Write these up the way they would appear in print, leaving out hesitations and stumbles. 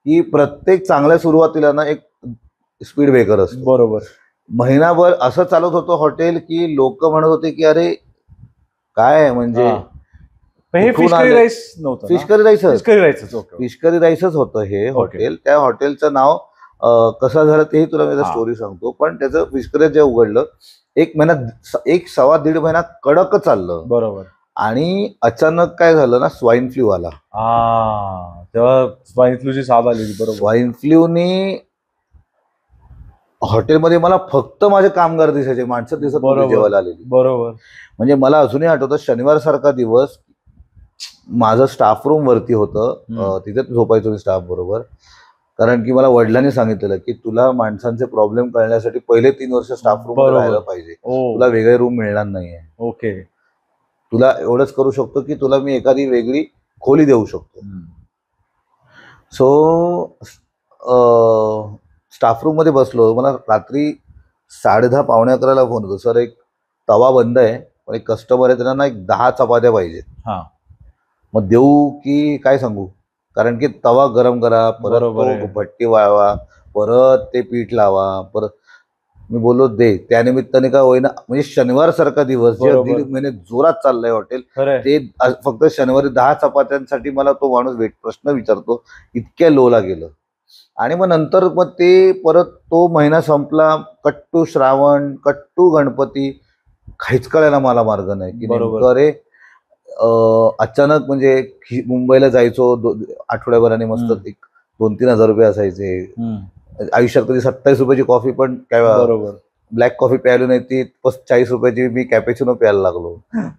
की प्रत्येक चांगल्या सुरुवातीला ना एक स्पीड ब्रेकर असतो. बरोबर. महिनाभर असं चालत होतं हॉटेल की लोक म्हणत होते की अरे काय म्हणजे हे फिश करी राईस नव्हतं, fish curry rice, fish curry राईसच. फिश करी राईसच होतं हे हॉटेल. त्या हॉटेलचं नाव कसं झालं तेही तुला मी स्टोरी सांगतो. पण त्याचं फिश करी जे उघडलं 1 महिना 1-1.25 महिना कडक चाललं. बरोबर. आणि अचानक काय झालं ना, स्वाईन फ्लू आला. तेव्हा स्वाईन फ्लूची साथ आलेली. बरोबर. स्वाईन फ्लूनी हॉटेलमध्ये मला फक्त माझे कामगार दिसायचे, माणसं दिसत नव्हती जेवायला आलेली. बरोबर. म्हणजे मला अजूनही आठवतं शनिवार सारखा दिवस माझं स्टाफ रूम वरती होतं, तिथे झोपायचो मी स्टाफ बरोबर. कारण की मला वडिलांनी सांगितलेलं की तुला माणसांचे प्रॉब्लेम कळण्यासाठी पहिले 3 वर्ष स्टाफ रूम राहायला पाहिजे, तुला वेगळे रूम मिळणार नाहीये. ओके. तुला एवढंच करू शकतो की तुला मी एखादी वेगळी खोली देऊ शकतो. सो स्टाफ रूम मध्ये बसलो. मला रात्री 10:30 पावणे 11ला फोन होतो, सर एक तवा बंद आहे पण एक कस्टमर आहे, त्यांना ना एक 10 चपात्या पाहिजे. मग देऊ की काय सांगू, कारण की तवा गरम करा, परत भट्टी वाळवा, परत ते पीठ लावा, परत. मी बोललो दे. त्यानिमित्ताने काय होईना, म्हणजे शनिवार सारखा दिवस जे 1.5 महिने जोरात चाललंय हॉटेल, ते फक्त शनिवारी 10 चपात्यांसाठी मला तो माणूस प्रश्न विचारतो, इतक्या लोला गेलं. आणि मग नंतर मग ते परत तो महिना संपला, कट्टू श्रावण, कट्टू गणपती, काहीच कळायला मला मार्ग नाही की नेमकं रे. अचानक म्हणजे मुंबईला जायचो आठवड्याभराने, मस्त 2-3 हजार रुपये असायचे. आयुष्यात कधी 27 रुपयाची कॉफी पण काय ब्लॅक कॉफी प्यायली नाही, ती 40 रुपयाची मी कॅपेचिनो प्यायला लागलो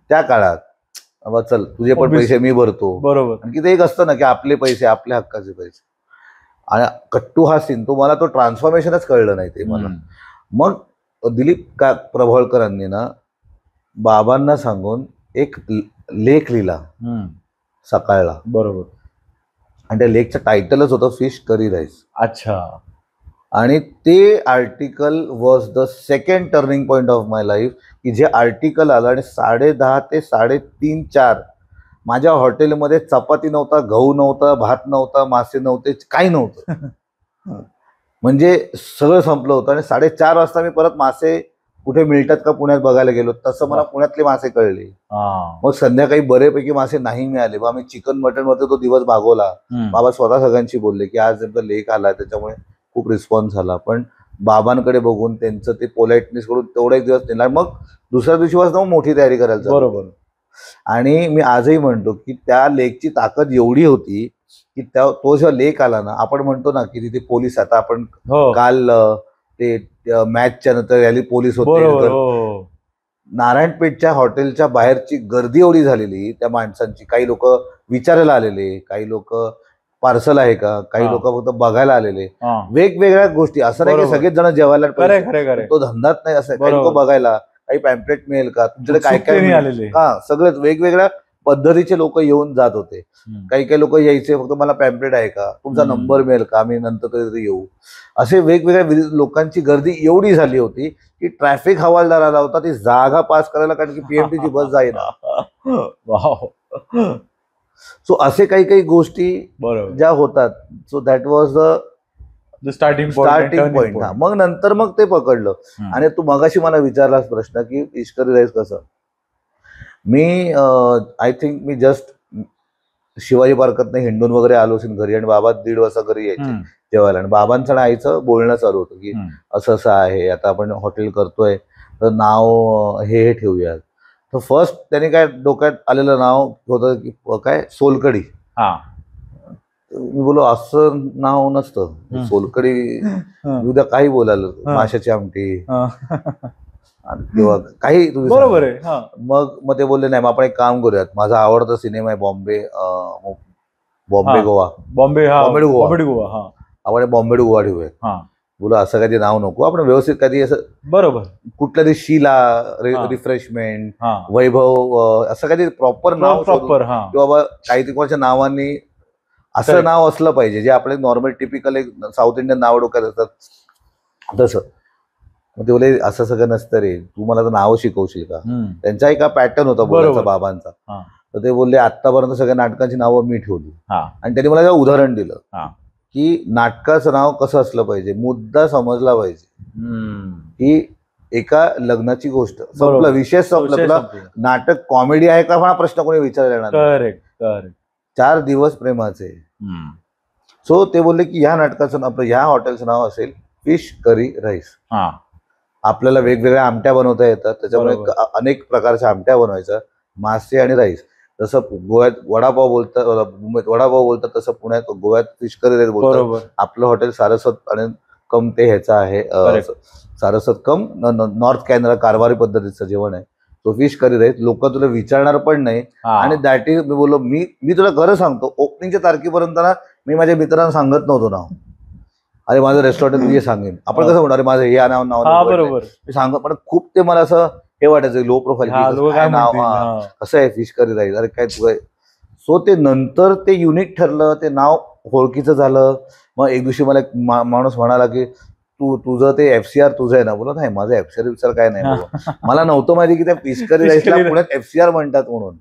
त्या काळात. चल तुझे पण पैसे मी भरतो. बरोबर. आणखी ते एक असतं ना की आपले पैसे, आपल्या हक्काचे पैसे. आणि कट्टू हा सीन, तो मला तो ट्रान्सफॉर्मेशनच कळलं नाही ते मला. मग दिलीप प्रभावळकरांनी ना बाबांना सांगून एक लेख लिहिला सकाळला. बरोबर. आणि त्या लेखचं टायटलच होतं फिश करी राईस. अच्छा. आणि ते article was the second turning point of my life. की जे आर्टिकल आलं आणि 10:30 ते 3:30-4 माझ्या हॉटेलमध्ये चपाती नव्हता, गहू नव्हता, भात नव्हता, मासे नव्हते, काही नव्हतं. म्हणजे सगळं संपलं होतं. आणि 4:30 वाजता मी परत मासे कुठे मिळतात का पुण्यात बघायला गेलो. तसं मला पुण्यातले मासे कळले. मग संध्याकाळी बरेपैकी मासे नाही मिळाले. मग आम्ही चिकन मटन मध्ये तो दिवस भागवला. बाबा स्वतः सगळ्यांशी बोलले की आज नेमका लेख आला, त्याच्यामुळे खूप रिस्पॉन्स झाला. पण बाबांकडे बघून त्यांचं ते पोलाइटनेस कडून तेवढा एक दिवस नेला. मग दुसऱ्या दिवशी वाजता मग मोठी तयारी करायला. बरोबर. आणि मी आजही म्हणतो की त्या लेखची ताकद एवढी होती की तो जेव्हा लेख आला ना, आपण म्हणतो ना की तिथे पोलीस, आता आपण काल ते मॅचच्या नंतर रॅली पोलीस होते, नारायणपेठच्या हॉटेलच्या बाहेरची गर्दी एवढी झालेली त्या माणसांची. काही लोक विचारायला आलेले, काही लोक पार्सल आहे का, काही लोक फक्त बघायला आलेले, वेगवेगळ्या गोष्टी. असं नाही की सगळेच जण जेवायला, तो धंदाच नाही असं, काही लोक बघायला, काही पॅम्पलेट मिळेल का तुमच्याकडे, काय काय आलेले. सगळेच वेगवेगळ्या पद्धतीचे लोक येऊन जात होते. काही लोक यायचे फक्त मला पॅम्पलेट आहे का, तुमचा नंबर मिळेल का, आम्ही नंतर कधीतरी येऊ. असे वेगवेगळ्या लोकांची गर्दी एवढी झाली होती की ट्रॅफिक हवालदार आला होता ती जागा पास करायला, कारण की पीएमटीची बस जाईना. सो असे काही गोष्टी ज्या होतात. So that was the starting point. मग नंतर मग ते पकडलं. आणि तू मगाशी मला विचारलास प्रश्न की फिश करी राईस कसं. मी आय थिंक मी जस्ट शिवाजी पार्कात हिंडून वगैरे आलो असेल घरी, आणि बाबा 1:30 वाजता घरी यायचे जेवायला. आणि बाबांचं आणि आईचं बोलणं चालू होतं की असं असं आहे, आता आपण हॉटेल करतोय तर नाव हे ठेवूया. तर फर्स्ट त्याने काय डोक्यात आलेलं नाव होतं की काय सोलकडी. मी बोलो असं नाव नसतं, सोलकडी उद्या काही बोलायला, माशाची आमटी किंवा काही. बरोबर आहे. मग ते बोलले नाही, मग आपण एक काम करूयात, माझा आवडता सिनेमा आहे बॉम्बे गोवा, बॉम्बे टू गोवा, आपण बॉम्बे टू गोवा ठेवूयात. बोला असं कधी नाव नको, आपण व्यवस्थित कधी असं. बरोबर. कुठल्या तरी शीला रिफ्रेशमेंट, वैभव, असं कधी प्रॉपर नाव, प्रॉपर किंवा काही कोणाच्या नावांनी असं नाव असलं पाहिजे जे आपले नॉर्मल टिपिकल एक साऊथ इंडियन नाव डोक्यात असतात तसं. मग ते बोले असं सगळं नसतं रे, तू मला तर नावं शिकवशील का. हम्म. त्यांचा एका पॅटर्न होता बोलायचा बरोबर. बाबांचा. हा. तर ते बोलले आतापर्यंत सगळ्या नाटकांची नावं मी ठेवली. हा. आणि त्यांनी मला जेव्हा उदाहरण दिलं हा. की नाटकाचं नाव कसं असलं पाहिजे, मुद्दा समजला पाहिजे, की एका लग्नाची गोष्ट संपलं, बरोबर. विषय संपला, तुला नाटक कॉमेडी आहे का हा प्रश्न कोणी विचारला नाही. Correct correct. 4 दिवस प्रेमाचे. सो ते बोलले की ह्या नाटकाचं आपलं ह्या हॉटेलचं नाव असेल फिश करी राईस. हा. आपल्याला वेगवेगळ्या आमट्या बनवता येतात, त्याच्यामुळे बरोबर. अनेक प्रकारच्या आमट्या बनवायच्या, मासे आणि राईस. जसं गोव्यात वडापाव बोलतात, मुंबईत वडापाव बोलतात, तसं पुण्यात गोव्यात फिश करी राईस बोलतात. बरोबर. आपलं हॉटेल सारस्वत आणि कम ते ह्याचं आहे, सारस्वत कम नॉर्थ कॅनरा कारवारी पद्धतीचं जेवण आहे. तो फिश करी राईस लोक तुला विचारणार पण नाही. आणि दॅट इज मी बोललो, मी तुला खरं सांगतो, ओपनिंगच्या तारखेपर्यंत ना मी माझ्या मित्रांना सांगत नव्हतो नाव. अरे माझं रेस्टॉरंट मी सांगेन, आपण कसं म्हणणार माझं हे नाव बरोबर मी सांगत, पण खूप ते मला असं हे वाटायचं लो प्रोफाईल नाव, कसं आहे फिश करी राईस, अरे काय तू. सो ते नंतर ते युनिक ठरलं, ते नाव ओळखीचं झालं. मग एक दिवशी मला एक माणूस म्हणाला की तुझं ते FCR तुझं आहे ना. बोला नाही, माझं FCR विचार काय नाही. मला नव्हतं माहिती की त्या फिश करी राईसला पुण्यात FCR म्हणतात म्हणून.